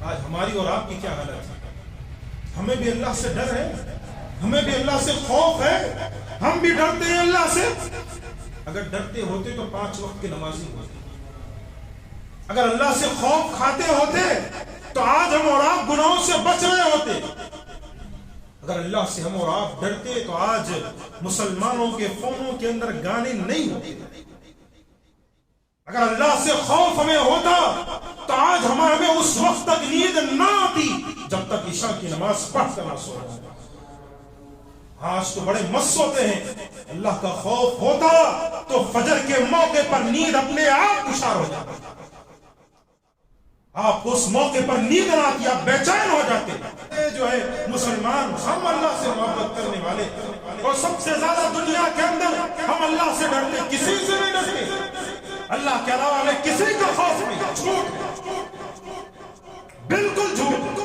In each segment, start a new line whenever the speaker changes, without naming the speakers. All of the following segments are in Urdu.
آج ہماری اور آپ کی کیا حالت ہے؟ ہمیں بھی اللہ سے ڈر ہے، ہمیں بھی اللہ سے خوف ہے، ہم بھی ڈرتے ہیں اللہ سے۔ اگر ڈرتے ہوتے تو 5 وقت کی نمازی ہوتے، اگر اللہ سے خوف کھاتے ہوتے تو آج ہم اور آپ گناہوں سے بچ رہے ہوتے، اگر اللہ سے ہم اور آپ ڈرتے تو آج مسلمانوں کے فونوں کے اندر گانے نہیں ہوتے، اگر اللہ سے خوف ہمیں ہوتا تو آج ہمیں اس وقت تک نیند نہ آتی جب تک عشاء کی نماز پڑھ کر نہ سو جاتا۔ آج تو بڑے مست ہوتے ہیں، اللہ کا خوف ہوتا تو فجر کے موقع پر نیند اپنے آپ اشار ہو جاتی، آپ اس موقع پر نیند نہ آتی، آپ بے چین ہو جاتے۔ جو ہے مسلمان، ہم اللہ سے محبت کرنے والے اور سب سے زیادہ دنیا کے اندر ہم اللہ سے ڈرتے، کسی سے نہیں ڈرتے، اللہ کے علاوہ ہمیں کسی کا خوف نہیں۔ جھوٹ، بالکل جھوٹ۔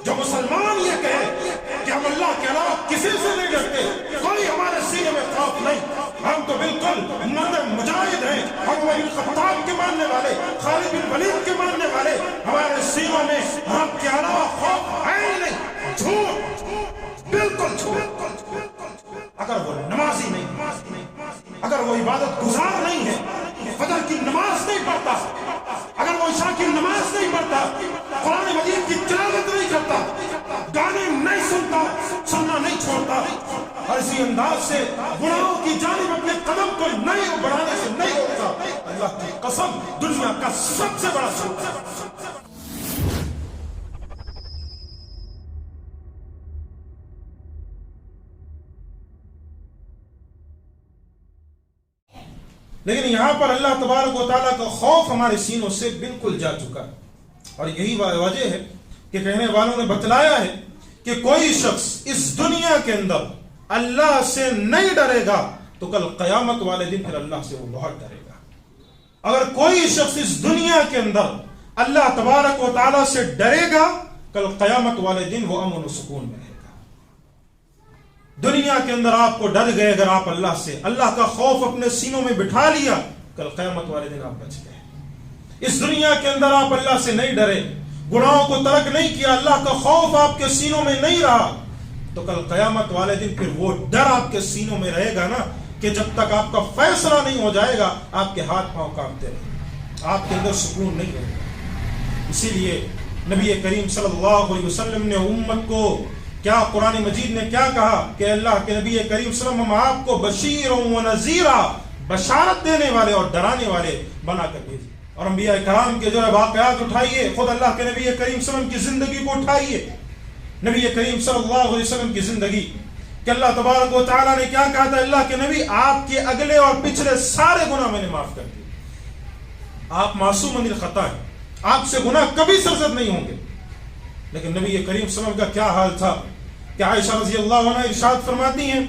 جو مسلمان یہ کہے کہ ہم اللہ کے علاوہ کسی سے نہیں ڈرتے، کوئی ہمارے سینے میں خوف نہیں، ہم تو بالکل مرد مجاہد ہیں، عمر بن خطاب کے ماننے والے، خالد بن ولید کے ماننے والے، ہمارے سینوں میں رب کے علاوہ خوف ہے ہی نہیں۔ جھوٹ، بالکل جھوٹ۔ اگر وہ نمازی نہیں، اگر وہ عبادت گزار نہیں ہے، فجر کی نماز نہیں پڑھتا، اگر وہ عشاء کی نماز نہیں پڑھتا، قرآن مجید کی تلاوت نہیں کرتا، گانے نہیں سنتا، سننا نہیں چھوڑتا، ایسی انداز سے گناہوں کی جانب اپنے قدم کو نہیں بڑھانے سے نہیں روکتا، اللہ کی قسم دنیا کا سب سے بڑا جھوٹ ہے۔ لیکن یہاں پر اللہ تبارک و تعالیٰ کا خوف ہمارے سینوں سے بالکل جا چکا ہے، اور یہی وجہ ہے کہ کہنے والوں نے بتلایا ہے کہ کوئی شخص اس دنیا کے اندر اللہ سے نہیں ڈرے گا تو کل قیامت والے دن پھر اللہ سے وہ بہت ڈرے گا۔ اگر کوئی شخص اس دنیا کے اندر اللہ تبارک و تعالیٰ سے ڈرے گا، کل قیامت والے دن وہ امن و سکون میں رہے گا۔ دنیا کے اندر آپ کو ڈر گئے، اگر آپ اللہ سے اللہ کا خوف اپنے سینوں میں بٹھا لیا، کل قیامت والے دن آپ بچ گئے۔ اس دنیا کے اندر آپ اللہ سے نہیں ڈرے، گناہوں کو ترک نہیں کیا، اللہ کا خوف آپ کے سینوں میں نہیں رہا، تو کل قیامت والے دن پھر وہ ڈر آپ کے سینوں میں رہے گا نا، کہ جب تک آپ کا فیصلہ نہیں ہو جائے گا آپ کے ہاتھ پاؤں کانپتے رہیں، آپ کے اندر سکون نہیں رہے گا۔ اسی لیے نبی کریم صلی اللہ علیہ وسلم نے امت کو کیا قرآن مجید نے کیا کہا کہ اللہ کے نبی کریم صلی اللہ علیہ وسلم آپ کو بشیر و نذیرا، بشارت دینے والے اور ڈرانے والے بنا کر بھیجے۔ اور انبیاء کرام کے جو ہے واقعات اٹھائیے، خود اللہ کے نبی کریم صلی اللہ علیہ وسلم کی زندگی کو اٹھائیے، نبی کریم صلی اللہ علیہ وسلم کی زندگی کہ اللہ تبارک و تعالیٰ نے کیا کہا تھا، اللہ کے نبی آپ کے اگلے اور پچھلے سارے گناہ میں نے معاف کر دیے، آپ معصوم من الخطا ہیں، آپ سے گناہ کبھی سرزد نہیں ہوں گے۔ لیکن نبی کریم صلی اللہ علیہ وسلم کا کیا حال تھا کہ عائشہ رضی اللہ عنہ ارشاد فرماتی ہیں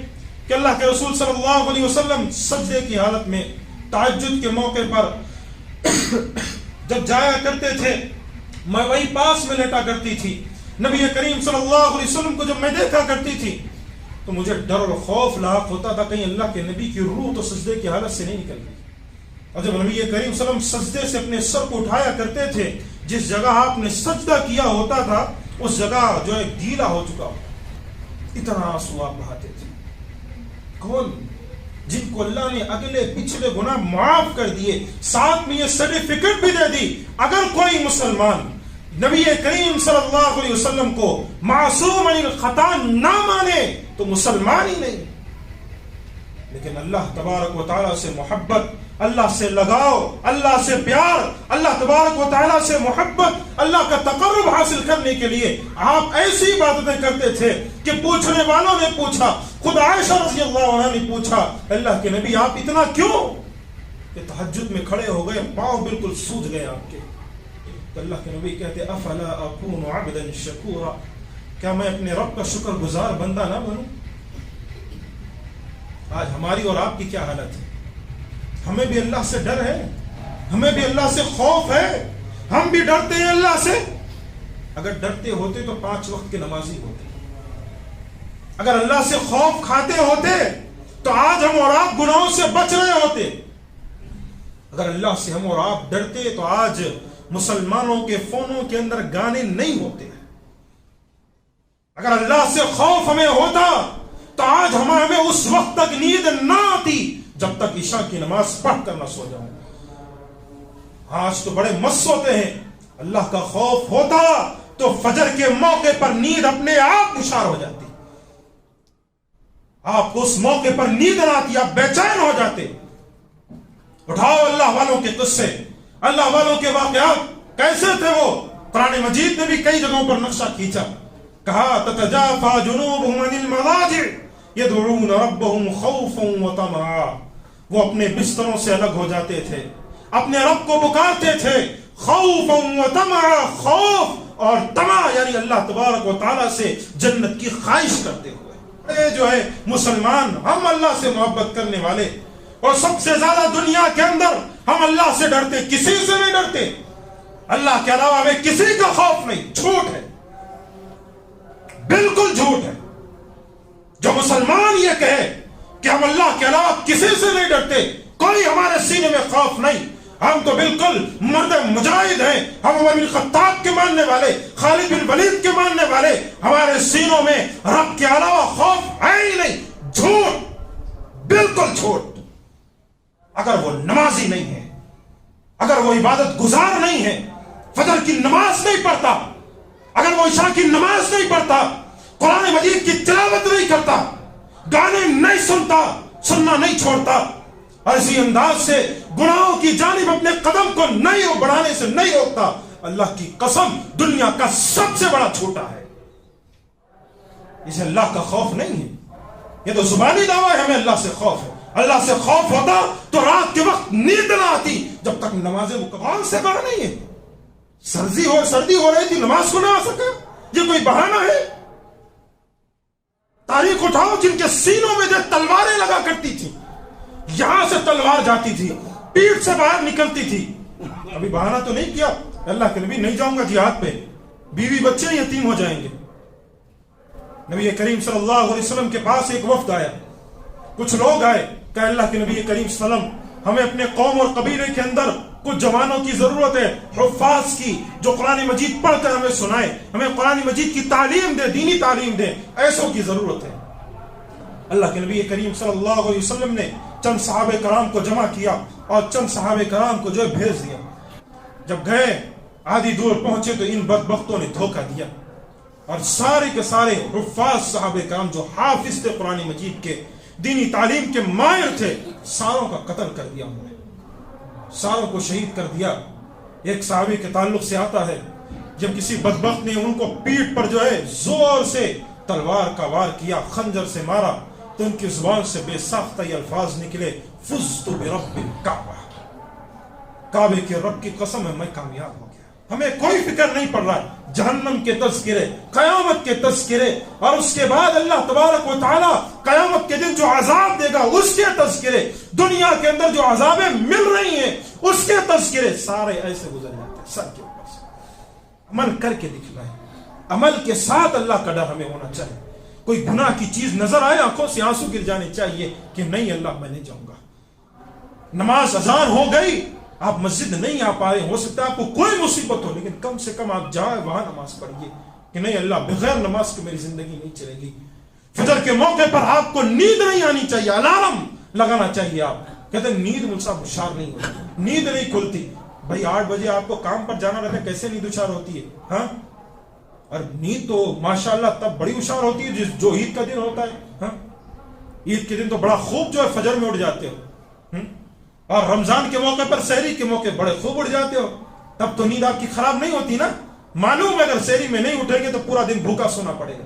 کہ اللہ کے رسول صلی اللہ علیہ وسلم سجدے کی حالت میں تہجد کے موقع پر جب جایا کرتے تھے، میں وہی پاس میں لیٹا کرتی تھی، نبی کریم صلی اللہ علیہ وسلم کو جب میں دیکھا کرتی تھی تو مجھے ڈر اور خوف لاحق ہوتا تھا، کہیں اللہ کے نبی کی روح تو سجدے کی حالت سے نہیں نکل گئی۔ اور جب نبی کریم صلی اللہ علیہ وسلم سجدے سے اپنے سر کو اٹھایا کرتے تھے، جس جگہ آپ نے سجدہ کیا ہوتا تھا اس جگہ جو ہے گیلا ہو چکا ہوتا، اتنا آنسو آپ بہاتے تھے۔ کون؟ جن کو اللہ نے اگلے پچھلے گناہ معاف کر دیے، ساتھ میں یہ سرٹیفکیٹ بھی دے دی، اگر کوئی مسلمان نبی کریم صلی اللہ علیہ وسلم کو معصوم عن الخطا نہ مانے تو مسلمان ہی نہیں۔ لیکن اللہ تبارک و تعالیٰ سے محبت، اللہ سے لگاؤ، اللہ سے پیار، اللہ تبارک و تعالیٰ سے محبت، اللہ کا تقرب حاصل کرنے کے لیے آپ ایسی عبادتیں کرتے تھے کہ پوچھنے والوں نے پوچھا، خود عائشہ رضی اللہ عنہ نے پوچھا، اللہ کے نبی آپ اتنا کیوں؟ کہ تہجد میں کھڑے ہو گئے، پاؤں بالکل سوج گئے آپ کے۔ تو اللہ کے نبی کہتے افلا اکون عبدا شکورا، کیا میں اپنے رب کا شکر گزار بندہ نہ بنوں؟ آج ہماری اور آپ کی کیا حالت ہے؟ ہمیں بھی اللہ سے ڈر ہے، ہمیں بھی اللہ سے خوف ہے، ہم بھی ڈرتے ہیں اللہ سے۔ اگر ڈرتے ہوتے تو 5 وقت کے نمازی ہوتے، اگر اللہ سے خوف کھاتے ہوتے تو آج ہم اور آپ گناہوں سے بچ رہے ہوتے، اگر اللہ سے ہم اور آپ ڈرتے تو آج مسلمانوں کے فونوں کے اندر گانے نہیں ہوتے. اگر اللہ سے خوف ہمیں ہوتا تو آج ہمیں اس وقت تک نیند نہ آتی جب تک عشاء کی نماز پڑھ کر نہ سو جاؤں. آج تو بڑے مست ہوتے ہیں. اللہ کا خوف ہوتا تو فجر کے موقع پر نیند اپنے آپ نشار ہو جاتی. آپ کو اس موقع پر نیند نہ آتی, آپ بے چین ہو جاتے. اٹھاؤ اللہ والوں کے قصے, اللہ والوں کے واقعات کیسے تھے وہ. قرآن مجید نے بھی کئی جگہوں پر نقشہ کھینچا. کہا تتجافى جنوبهم عن المضاجع يدعون ربهم خوفا وطمعا. وہ اپنے بستروں سے الگ ہو جاتے تھے, اپنے رب کو پکارتے تھے خوفا وطمعا, خوف اور طمع یعنی اللہ تبارک و تعالی سے جنت کی خواہش کرتے ہوئے. جو ہے مسلمان, ہم اللہ سے محبت کرنے والے, اور سب سے زیادہ دنیا کے اندر ہم اللہ سے ڈرتے, کسی سے نہیں ڈرتے. اللہ کے علاوہ ہمیں کسی کا خوف نہیں. جھوٹ ہے, بالکل جھوٹ ہے. جو مسلمان یہ کہے کہ ہم اللہ کے علاوہ کسی سے نہیں ڈرتے, کوئی ہمارے سینے میں خوف نہیں, ہم تو بالکل مرد مجاہد ہیں, ہم عمر بن خطاب کے ماننے والے, خالد بن ولید کے ماننے والے, ہمارے سینوں میں رب کے علاوہ خوف ہے ہی نہیں. جھوٹ, بالکل جھوٹ. اگر وہ نمازی نہیں ہے, اگر وہ عبادت گزار نہیں ہے, فجر کی نماز نہیں پڑھتا, اگر وہ عشاء کی نماز نہیں پڑھتا, قرآن مجید کی تلاوت نہیں کرتا, گانے نہیں سنتا, سننا نہیں چھوڑتا, اور اسی انداز سے گناہوں کی جانب اپنے قدم کو نہیں بڑھانے سے نہیں روکتا, اللہ کی قسم دنیا کا سب سے بڑا چھوٹا ہے. اسے اللہ کا خوف نہیں ہے. یہ تو زبانی دعویٰ ہے ہمیں اللہ سے خوف ہے. اللہ سے خوف ہوتا تو رات کے وقت نیند نہ آتی جب تک نمازیں مکمل سے کہا نہیں ہے. سردی ہو رہی تھی, نماز کو نہ آ سکا, یہ کوئی بہانہ ہے؟ تاریخ اٹھاؤ جن کے سینوں میں جو تلواریں لگا کرتی تھی, یہاں سے تلوار جاتی تھی, پیٹھ سے باہر نکلتی تھی. ابھی بہانہ تو نہیں کیا اللہ کے نبی نہیں جاؤں گا جہاد پہ, بیوی بچے یتیم ہو جائیں گے. نبی کریم صلی اللہ علیہ وسلم کے پاس ایک وفد آیا, کچھ لوگ آئے, کہ اللہ کے نبی کریم صلی اللہ علیہ وسلم ہمیں اپنے قوم اور قبیلے کے اندر کچھ جوانوں کی ضرورت ہے, حفاظ کی, جو قرآن مجید پڑھ کر ہمیں سنائے, ہمیں قرآن مجید کی تعلیم دے, دینی تعلیم دے, ایسوں کی ضرورت ہے. اللہ کے نبی کریم صلی اللہ علیہ وسلم نے چند صحابہ کرام کو جمع کیا اور چند صحابہ کرام کو جو بھیج دیا. جب گئے آدھی دور پہنچے تو ان بدبختوں نے دھوکہ دیا, اور سارے کے سارے حفاظ صحابہ کرام جو حافظ تھے قرآن مجید کے, دینی تعلیم کے ماہر تھے, ساروں کا قتل کر دیا, انہوں نے ساروں کو شہید کر دیا. ایک صحابی کے تعلق سے آتا ہے, جب کسی بدبخت نے ان کو پیٹھ پر جو ہے زور سے تلوار کا وار کیا, خنجر سے مارا, تو ان کی زبان سے بے ساختہ یہ الفاظ نکلے, فزت برب الکعبہ, کعبے کے رب کی قسم ہے میں کامیاب ہو گیا. ہمیں کوئی فکر نہیں پڑ رہا ہے جہنم کے تذکرے, قیامت کے تذکرے, اور اس کے بعد اللہ تبارک و تعالی قیامت کے دن جو عذاب دے گا اس کے تذکرے, دنیا کے اندر جو عذابیں مل رہی ہیں اس کے تذکرے, سارے ایسے گزر جاتے ہیں سر کے اوپر سے. عمل کر کے دکھلائیں, عمل کے ساتھ اللہ کا ڈر ہمیں ہونا چاہیے. کوئی گناہ کی چیز نظر آئے, آنکھوں سے آنسو گر جانے چاہیے کہ نہیں اللہ میں نہیں جاؤں گا. نماز اذان ہو گئی, آپ مسجد نہیں آ پا رہے, ہو سکتا ہے آپ کو کوئی مصیبت ہو, لیکن کم سے کم آپ جائیں وہاں نماز پڑھیے کہ نہیں اللہ بغیر نماز کے میری زندگی نہیں چلے گی. فجر کے موقع پر آپ کو نیند نہیں آنی چاہیے, الارم لگانا چاہیے. آپ کہتے ہیں نیند مجھ سے ہوشیار نہیں ہوتی, نیند نہیں کھلتی. بھائی 8 بجے آپ کو کام پر جانا رہتا ہے, کیسے نیند ہوشیار ہوتی ہے؟ ہاں, اور نیند تو ماشاءاللہ تب بڑی ہوشیار ہوتی ہے جو عید کا دن ہوتا ہے. ہاں, عید کے دن تو بڑا خوب جو ہے فجر میں اٹھ جاتے ہو, اور رمضان کے موقع پر سحری کے موقع بڑے خوب اٹھ جاتے ہو, تب تو نیند آپ کی خراب نہیں ہوتی نا. معلوم ہے اگر سحری میں نہیں اٹھیں گے تو پورا دن بھوکا سونا پڑے گا,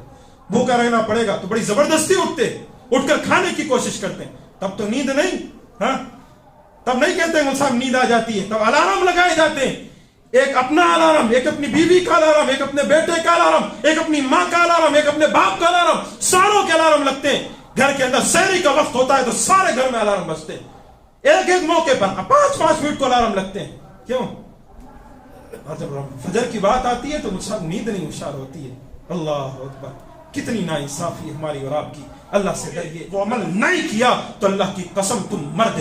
بھوکا رہنا پڑے گا, تو بڑی زبردستی اٹھتے, اٹھ کر کھانے کی کوشش کرتے ہیں, تب تو نیند نہیں. ہاں, تب نہیں کہتے ہیں صاحب نیند آ جاتی ہے, تب الارم لگائے جاتے ہیں. ایک اپنا الارم, ایک اپنی بیوی کا الارم, ایک اپنے بیٹے کا الارم, ایک اپنی ماں کا الارم, ایک اپنے باپ کا الارم, ساروں کے الارم لگتے ہیں. گھر کے اندر سحری کا وقت ہوتا ہے تو سارے گھر میں الارم بجتے ہیں, ایک ایک موقع پر 5-5 منٹ کو الارم لگتے ہیں. کیوں؟ اور جب فجر کی بات آتی ہے تو مجھ سے نیند نہیں ہوشیار ہوتی ہے. اللہ اکبر, کتنی ناانصافی ہماری اور آپ کی. اللہ سے ڈریے, وہ عمل نہیں کیا تو اللہ کی قسم تم مرد